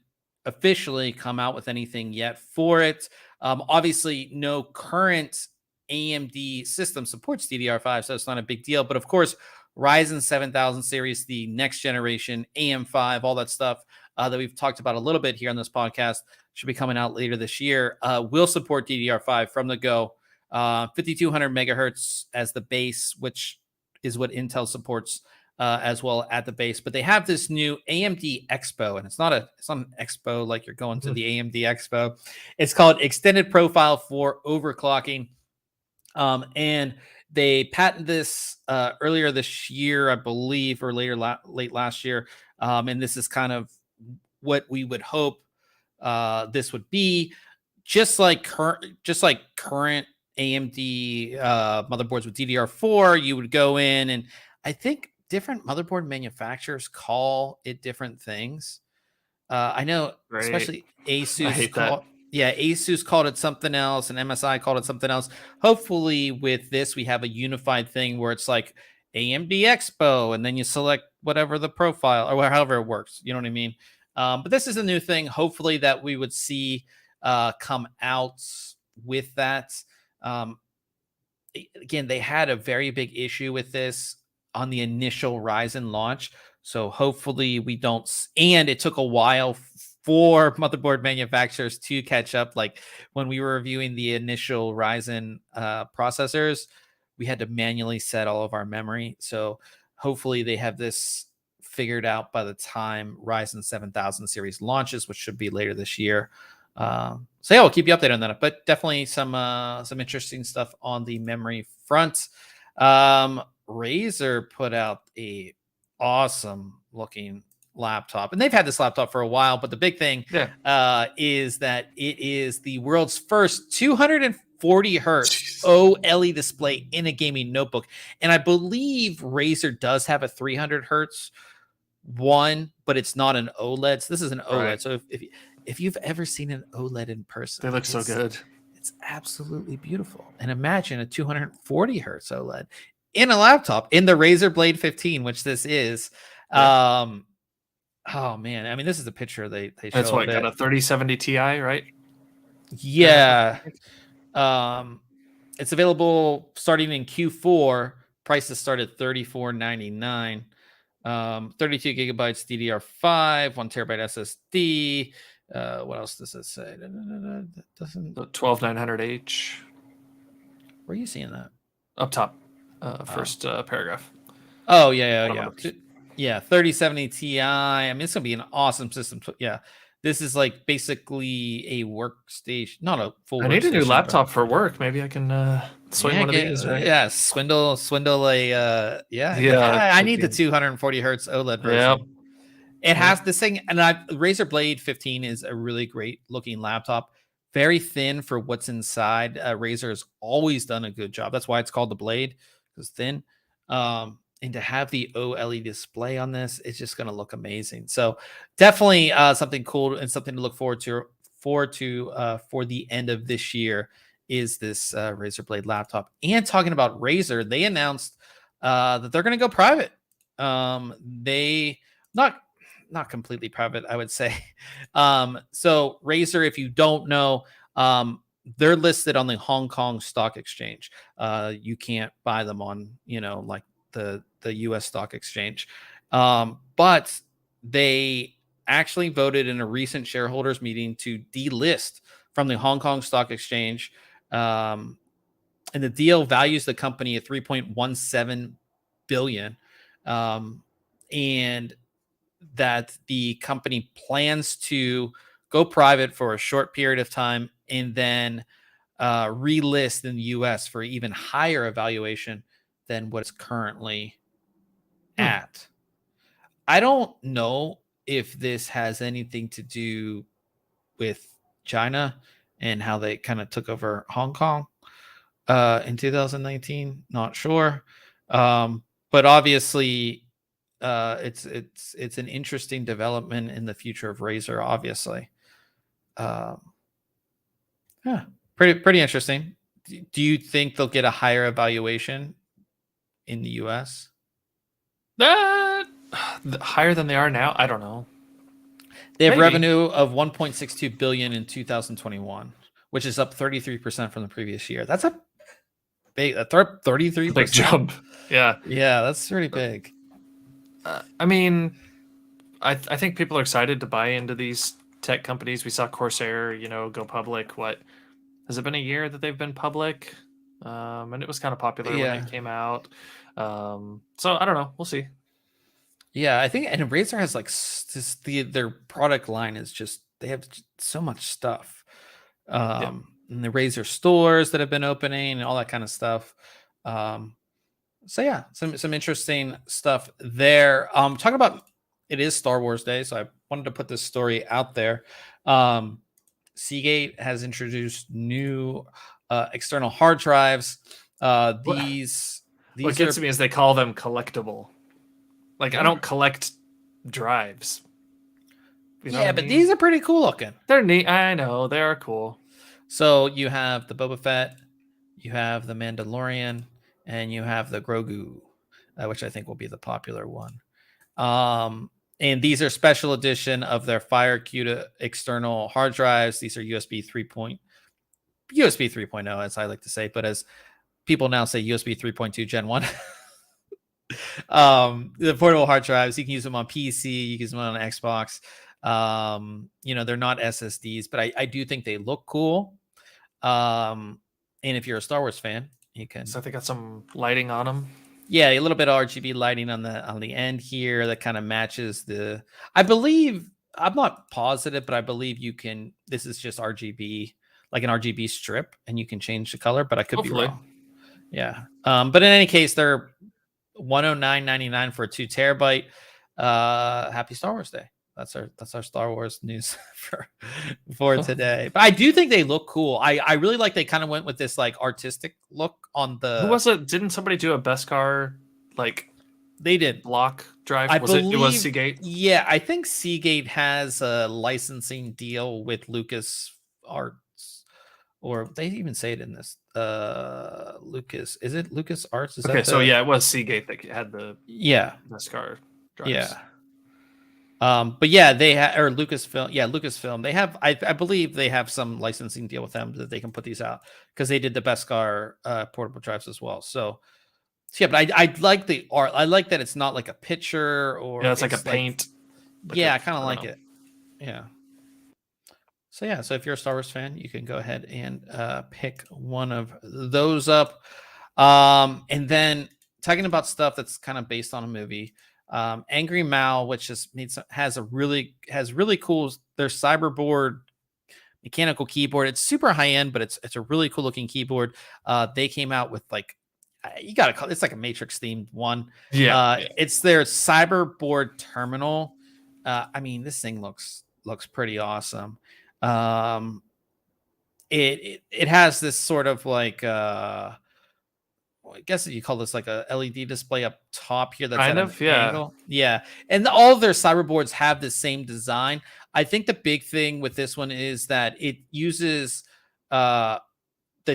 officially come out with anything yet for it. Obviously, no current AMD system supports DDR5, so it's not a big deal. But of course, Ryzen 7000 series, the next generation, AM5, all that stuff that we've talked about a little bit here on this podcast, should be coming out later this year, will support DDR5 from the go. 5200 megahertz as the base, which is what Intel supports as well at the base. But they have this new AMD Expo, and it's not an expo like you're going to the AMD Expo. It's called Extended Profile for Overclocking. And they patented this earlier this year, I believe, or late last year. And this is kind of what we would hope this would be, just like current AMD motherboards with DDR4. You would go in, and I think different motherboard manufacturers call it different things. I know, especially Asus. Asus called it something else, and MSI called it something else. Hopefully, with this, we have a unified thing where it's like AMD Expo, and then you select whatever the profile or however it works. You know what I mean? But this is a new thing. Hopefully, that we would see come out with that. Again, they had a very big issue with this on the initial Ryzen launch. So hopefully we don't. And it took a while for motherboard manufacturers to catch up. Like when we were reviewing the initial Ryzen processors, we had to manually set all of our memory. So hopefully they have this figured out by the time Ryzen 7000 series launches, which should be later this year. So yeah, we'll keep you updated on that, but definitely some interesting stuff on the memory front. Razer put out a awesome looking laptop, and they've had this laptop for a while, but the big thing is that it is the world's first 240 hertz OLED display in a gaming notebook. And I believe Razer does have a 300 hertz one, but it's not an OLED. So this is an OLED. Right. So if you've ever seen an OLED in person, they look so good. It's absolutely beautiful. And imagine a 240 hertz OLED in a laptop in the Razer Blade 15, which this is. Yeah. Oh man, I mean, this is a picture they show. That's what, got a 3070 Ti, right? Yeah. It's available starting in Q4. Prices start at $34.99. 32 gigabytes DDR5, 1 terabyte SSD. What else does it say? That doesn't. 12900H. Where are you seeing that? Up top, first paragraph. Oh yeah. 3070 Ti. I mean, it's gonna be an awesome system. Yeah, this is like basically a workstation, not a full. I need a new laptop for work. Maybe I can swing one of these. Right? Yeah, swindle a. I need the 240 hertz OLED version. It has this thing, and Razer Blade 15 is a really great looking laptop. Very thin for what's inside. Razer has always done a good job. That's why it's called the Blade, because thin. And to have the OLED display on this, it's just going to look amazing. So definitely something cool and something to look forward to for the end of this year is this Razer Blade laptop. And talking about Razer, they announced that they're going to go private. They not completely private, I would say. So Razer, if you don't know, they're listed on the Hong Kong Stock Exchange. You can't buy them on, like the US Stock Exchange. But they actually voted in a recent shareholders meeting to delist from the Hong Kong Stock Exchange. And the deal values the company at $3.17 billion. And that the company plans to go private for a short period of time and then relist in the US for even higher evaluation than what it's currently at. I don't know if this has anything to do with China and how they kind of took over Hong Kong in 2019. Not sure. But obviously it's an interesting development in the future of Razer, obviously. Yeah, pretty interesting. Do you think they'll get a higher evaluation in the US? Higher than they are now? I don't know. They have revenue of 1.62 billion in 2021, which is up 33% from the previous year. That's a big 33% big jump. Yeah, that's pretty big. I mean, I think people are excited to buy into these tech companies. We saw Corsair, go public. What has it been, a year that they've been public? And it was kind of popular when it came out. So I don't know. We'll see. Yeah, I think, and Razer has like their product line is just, they have so much stuff. And the Razer stores that have been opening and all that kind of stuff. So yeah, some interesting stuff there. Talking about, it is Star Wars Day, so I wanted to put this story out there. Seagate has introduced new external hard drives. These what gets me is they call them collectible. Like, I don't collect drives. You know but these are pretty cool looking. They're neat. I know, they are cool. So you have the Boba Fett, you have the Mandalorian, and you have the Grogu, which I think will be the popular one. And these are special edition of their FireCuda external hard drives. These are USB 3.0, as I like to say, but as people now say, USB 3.2 Gen 1. The portable hard drives, you can use them on PC, you can use them on Xbox. They're not SSDs, but I do think they look cool. And if you're a Star Wars fan, you can. So they got some lighting on them. Yeah, a little bit of RGB lighting on the end here that kind of matches the. I believe, I'm not positive, but I believe you can. This is just RGB, like an RGB strip, and you can change the color. But I could be wrong. Yeah. But in any case, they're $109.99 for a 2 terabyte. Happy Star Wars Day. That's our Star Wars news for today. But I do think they look cool. I really like, they kind of went with this like artistic look on the. Who was it? Didn't somebody do a Beskar they did block drive? It was Seagate? Yeah, I think Seagate has a licensing deal with Lucas Arts, or they even say it in this. Lucas, is it Lucas Arts? Is okay, that so yeah, it was Seagate that had the Beskar drives. Yeah. But yeah, they have, or Lucasfilm. Yeah, Lucasfilm. They have, I believe they have some licensing deal with them that they can put these out because they did the Beskar portable drives as well. So yeah, but I like the art. I like that it's not like a picture or it's like a paint. I kind of like it. Yeah. So yeah, so if you're a Star Wars fan, you can go ahead and pick one of those up. And then talking about stuff that's kind of based on a movie. Angry Mal, which has really cool, their cyberboard mechanical keyboard. It's super high end, but it's a really cool looking keyboard. They came out with like, you gotta call it's like a Matrix themed one. It's their cyberboard terminal. I mean, this thing looks pretty awesome. It has this sort of like I guess you call this like a LED display up top here that's Kind at an of, yeah. angle. Yeah. And all of their cyberboards have the same design. I think the big thing with this one is that it uses the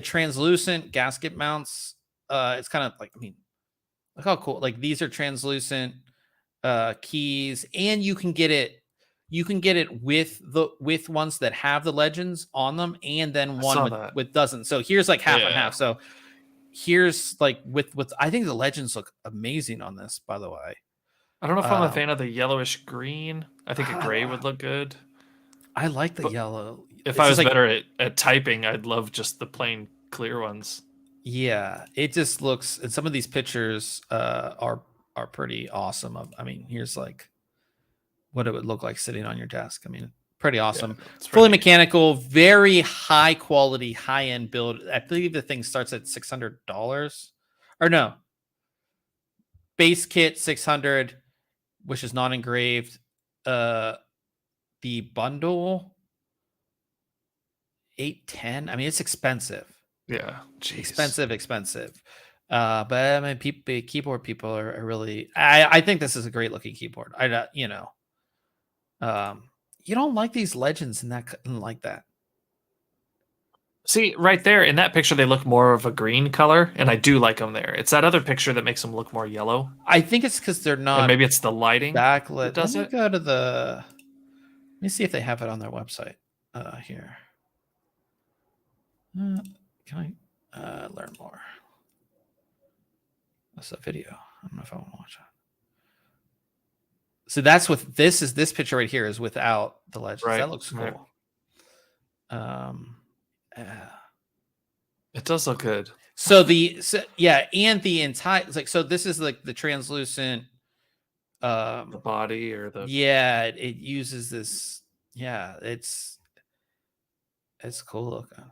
translucent gasket mounts. It's kind of like, I mean, look how cool. Like these are translucent keys, and you can get it with ones that have the legends on them, and then I one saw with that. doesn't. So here's like half and Yeah. half. So here's like with I think the legends look amazing on this, by the way. I don't know if I'm a Um, fan of the yellowish green. I think a gray would look good. I like the But yellow. if It's I just was like, better at typing, I'd love just the plain clear ones. yeah, it just looks, and some of these pictures are pretty awesome. I mean, here's like what it would look like sitting on your desk. I mean, pretty awesome. It's Fully pretty. mechanical, very high quality, high end build. I believe the thing starts at $600, or no, base kit 600, which is not engraved. The bundle 810. I mean, it's expensive. Yeah, jeez. Expensive. But I mean, keyboard people are really. I think this is a great looking keyboard. You don't like these legends in that like that. See, right there in that picture, they look more of a green color, and I do like them there. It's that other picture that makes them look more yellow. I think it's because they're And not maybe it's the lighting backlit. that does Let me it. go to the. Let me see if they have it on their website. Here. Can I learn more? That's a video. I don't know if I want to watch that. So that's what this picture right here is without the legends. Right, That looks right. cool. It does look good. So and the entire like, so this is like the translucent The body or the it uses this. Yeah, it's cool looking.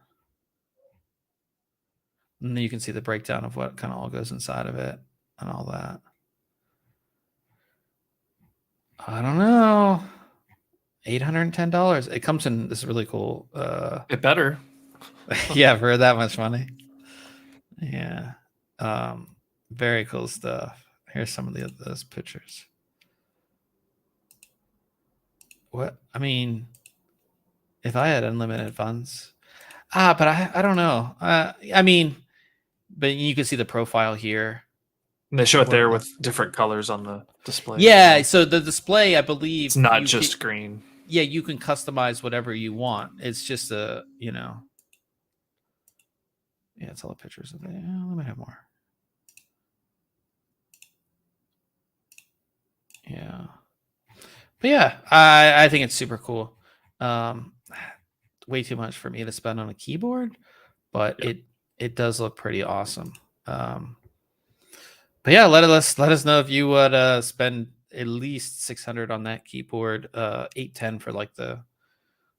And then you can see the breakdown of what kind of all goes inside of it and all that. I don't know. $810. It comes in this really cool. It better. Yeah, for that much money. Yeah. Very cool stuff. Here's some of those pictures. What? I mean, if I had unlimited funds. But I don't know. I mean, but you can see the profile here. And they show it there with different colors on the display. Yeah, so the display, I believe, it's not just green. Yeah, you can customize whatever you want. It's just yeah, it's all the pictures of it. Let me have more. Yeah, but yeah, I think it's super cool. Way too much for me to spend on a keyboard, but it does look pretty awesome. But yeah, let us know if you would spend at least 600 on that keyboard. 810 for like the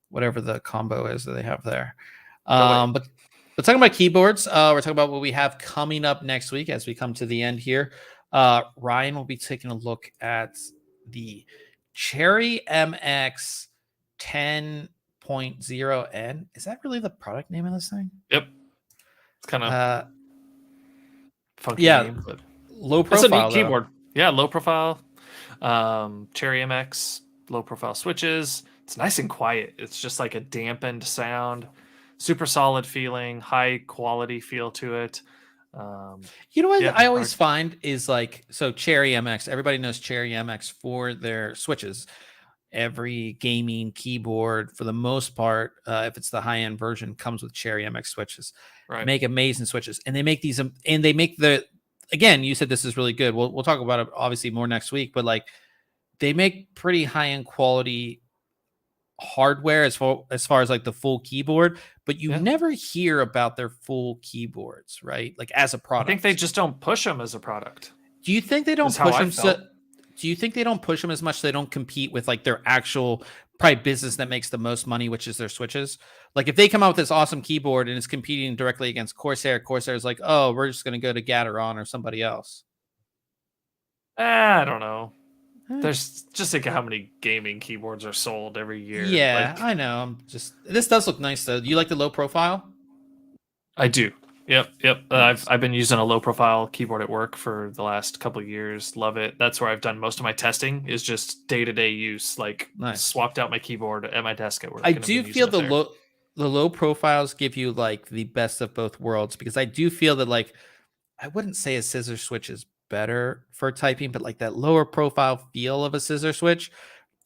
whatever the combo is that they have there. But talking about keyboards, we're talking about what we have coming up next week as we come to the end here. Ryan will be taking a look at the Cherry MX 10.0N. Is that really the product name of this thing? Yep. It's kind of funky name, but low profile. It's a neat keyboard. Yeah, low profile. Cherry MX, low profile switches. It's nice and quiet. It's just like a dampened sound, super solid feeling, high quality feel to it. You know what I always find is like, so Cherry MX, everybody knows Cherry MX for their switches. Every gaming keyboard, for the most part, if it's the high-end version, comes with Cherry MX switches. Right. They make amazing switches, and they make these, and they make again, you said this is really good. We'll talk about it obviously more next week, but like they make pretty high-end quality hardware as far as like the full keyboard, but you never hear about their full keyboards, right? Like as a product. I think they just don't push them as a product. Do you think they don't push them? Do you think they don't push them as much so they don't compete with like their actual probably business that makes the most money, which is their switches? Like if they come out with this awesome keyboard and it's competing directly against Corsair, Corsair's like, oh, we're just going to go to Gateron or somebody else. I don't know. There's just think of how many gaming keyboards are sold every year. Yeah, Like, I know. This does look nice though. Do you like the low profile? I do. Yep. Nice. I've been using a low profile keyboard at work for the last couple of years. Love it. That's where I've done most of my testing. Is just day to day use. Like, Nice. swapped out my keyboard at my desk at work. I and I've do been feel using it there. the low profiles give you like the best of both worlds, because I do feel that, like, I wouldn't say a scissor switch is better for typing, but like that lower profile feel of a scissor switch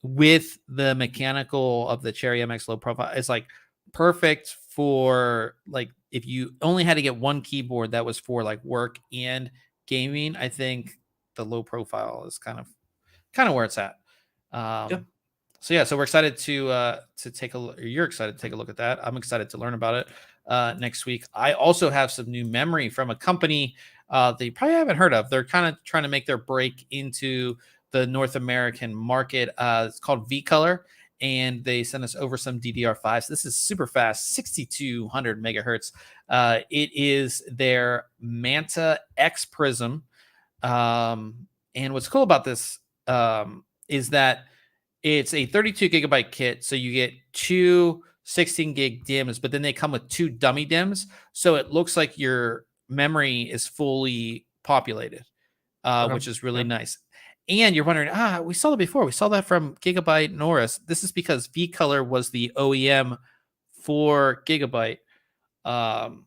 with the mechanical of the Cherry MX low profile is like perfect for, like, if you only had to get one keyboard that was for like work and gaming. I think the low profile is kind of where it's at. Yep. So yeah, so we're excited to take a look. You're excited to take a look at that. I'm excited to learn about it next week. I also have some new memory from a company that you probably haven't heard of. They're kind of trying to make their break into the North American market. It's called V-Color, and they sent us over some DDR5s. This is super fast, 6200 megahertz. It is their Manta X Prism. And what's cool about this is that it's a 32 gigabyte kit. So you get two 16 gig DIMMs, but then they come with two dummy DIMMs. So it looks like your memory is fully populated, Okay. which is really Yeah. nice. And you're wondering, we saw that before. We saw that from Gigabyte Norris. This is because V-Color was the OEM for Gigabyte. So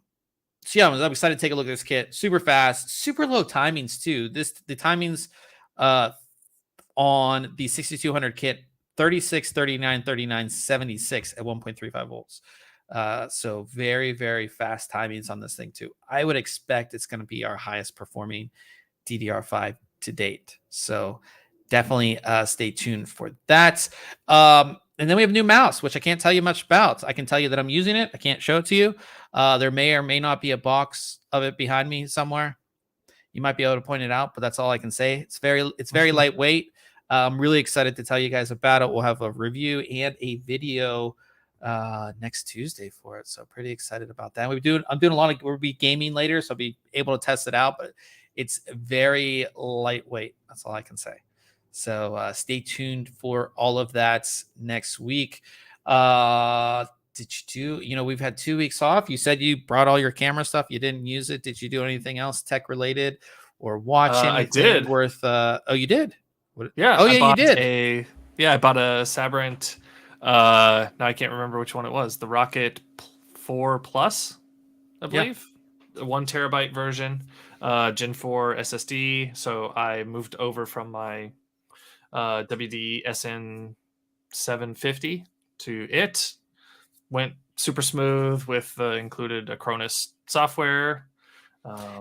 yeah, I'm excited to take a look at this kit. Super fast, super low timings too. The timings on the 6200 kit, 36, 39, 39, 76 at 1.35 volts. So very, very fast timings on this thing too. I would expect it's going to be our highest performing DDR5 to date. So definitely stay tuned for that. And then we have a new mouse, which I can't tell you much about. I can tell you that I'm using it. I can't show it to you. There may or may not be a box of it behind me somewhere. You might be able to point it out, but that's all I can say. It's very lightweight. I'm really excited to tell you guys about it. We'll have a review and a video next Tuesday for it. So pretty excited about that. I'm doing a lot of, we'll be gaming later, so I'll be able to test it out, but it's very lightweight. That's all I can say. So stay tuned for all of that next week. Did you do, we've had 2 weeks off. You said you brought all your camera stuff. You didn't use it. Did you do anything else tech related or watch anything I did. worth? Oh, you did? Yeah. Oh, yeah, you did. I bought a Sabrent. Now I can't remember which one it was. The Rocket 4 Plus, I believe. The 1 terabyte version, Gen 4 SSD. So I moved over from my WD SN 750 to it. Went super smooth with the included Acronis software.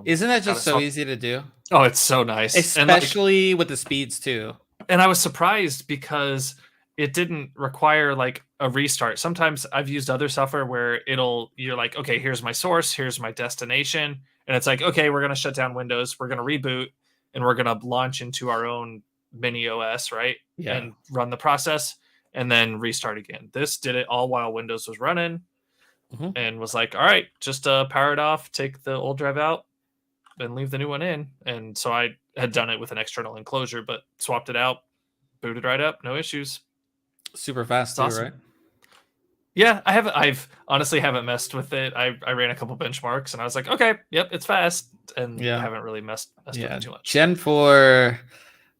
Isn't that just so easy to do? Oh, it's so nice. Especially with the speeds too. And I was surprised because it didn't require like a restart. Sometimes I've used other software where you're like, okay, here's my source, here's my destination. And it's like, okay, we're going to shut down Windows, we're going to reboot, and we're going to launch into our own mini OS, right? Yeah. And run the process and then restart again. This did it all while Windows was running. And was like, all right, just power it off, take the old drive out, and leave the new one in. And so I had done it with an external enclosure, but swapped it out, booted right up, no issues. Super fast too, awesome. right? Yeah, I've honestly haven't messed with it. I ran a couple benchmarks and I was like, okay, yep, it's fast. And I haven't really messed with it too much. Gen 4,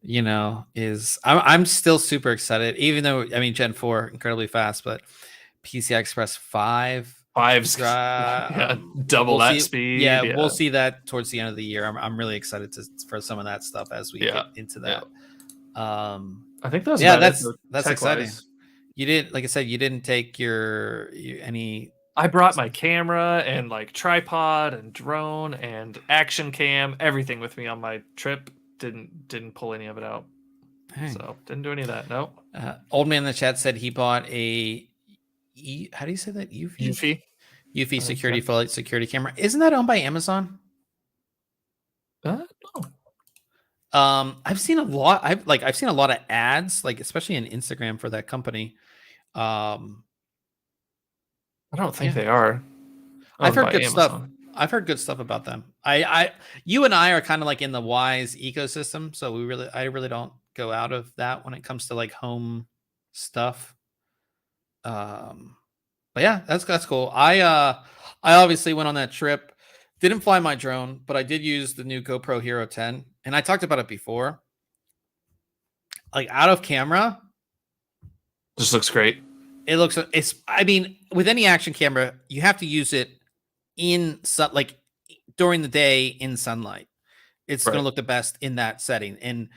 is I'm still super excited, even though Gen 4 incredibly fast, but PCI Express 5's double that speed. Yeah, we'll see that towards the end of the year. I'm really excited for some of that stuff as we get into that. I think that's that's exciting. You didn't, like I said, you didn't take any. I brought my camera and like tripod and drone and action cam, everything with me on my trip. Didn't pull any of it out. Dang. So didn't do any of that. No. Old man in the chat said he bought a how do you say that? Eufy security camera. Isn't that owned by Amazon? No. I've seen a lot. I've seen a lot of ads, like especially in Instagram for that company. I don't think they are. I've heard good stuff. I've heard good stuff about them. You and I are kind of like in the Wise ecosystem, so I really don't go out of that when it comes to like home stuff. But yeah, that's cool. I obviously went on that trip. Didn't fly my drone, but I did use the new GoPro Hero 10, and I talked about it before. Like out of camera, Just looks great. It's. I mean, with any action camera, you have to use it in like during the day in sunlight. It's going to look the best in that setting, and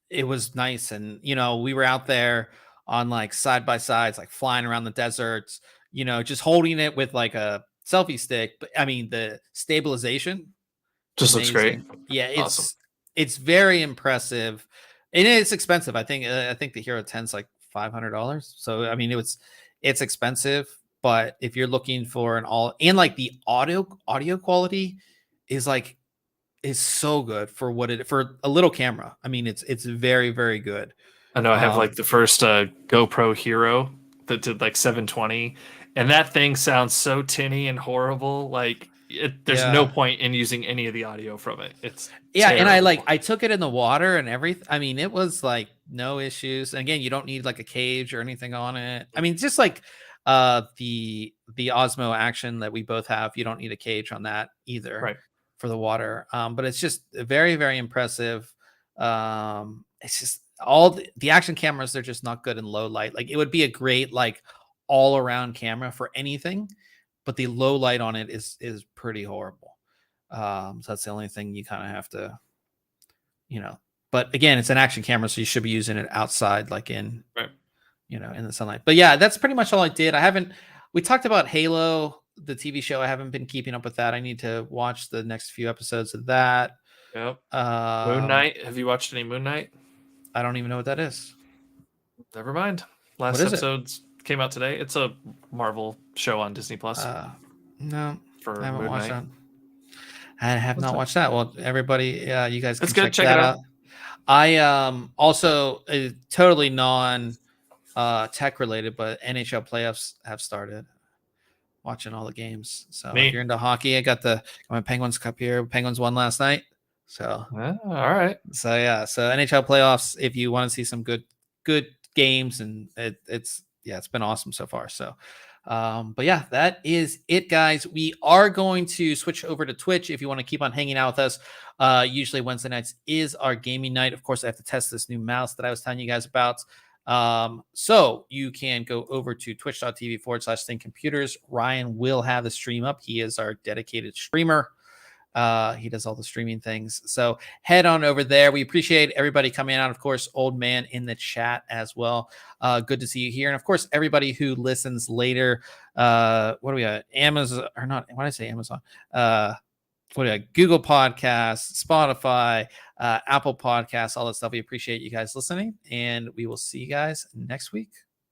it was nice. And we were out there on like side by sides, like flying around the deserts. Just holding it with like a selfie stick. But I mean, the stabilization just looks great. Yeah, it's very impressive, and it's expensive. I think the Hero 10 is like $500. So I mean, it's expensive, but if you're looking for and like the audio quality is so good for for a little camera. I mean, it's very, very good. I know I have like the first GoPro Hero that did like 720, and that thing sounds so tinny and horrible. Like there's no point in using any of the audio from it. It's terrible. And I took it in the water and everything. I mean, it was like no issues. And again, you don't need like a cage or anything on it. I mean, just like the Osmo Action that we both have, you don't need a cage on that either for the water. But it's just very, very impressive. It's just all the action cameras, they're just not good in low light. Like it would be a great like all around camera for anything, but the low light on it is pretty horrible. So that's the only thing you kind of have to, but again, it's an action camera, so you should be using it outside, like in, in the sunlight. But yeah, that's pretty much all I did. We talked about Halo, the TV show. I haven't been keeping up with that. I need to watch the next few episodes of that. Yep. Moon Knight. Have you watched any Moon Knight? I don't even know what that is. Never mind. Last episodes came out today. It's a Marvel show on Disney Plus. No, for I haven't Moon watched Knight. that. I have not watched that. Well, everybody, you guys can check that it out. I also totally non tech related, but NHL playoffs have started. Watching all the games. So if you're into hockey, I got my Penguins Cup here. Penguins won last night. So all right. So yeah, so NHL playoffs. If you want to see some good games, and it's been awesome so far. So, but yeah, that is it, guys. We are going to switch over to Twitch if you want to keep on hanging out with us. Usually Wednesday nights is our gaming night. Of course, I have to test this new mouse that I was telling you guys about. So you can go over to twitch.tv/ThinkComputers. Ryan will have the stream up. He is our dedicated streamer. He does all the streaming things. So head on over there. We appreciate everybody coming out. Of course, Old Man in the chat as well. Good to see you here. And of course, everybody who listens later. What do we got? Amazon or not? Why did I say Amazon? What do we got? Google Podcasts, Spotify, Apple Podcasts, all that stuff. We appreciate you guys listening, and we will see you guys next week.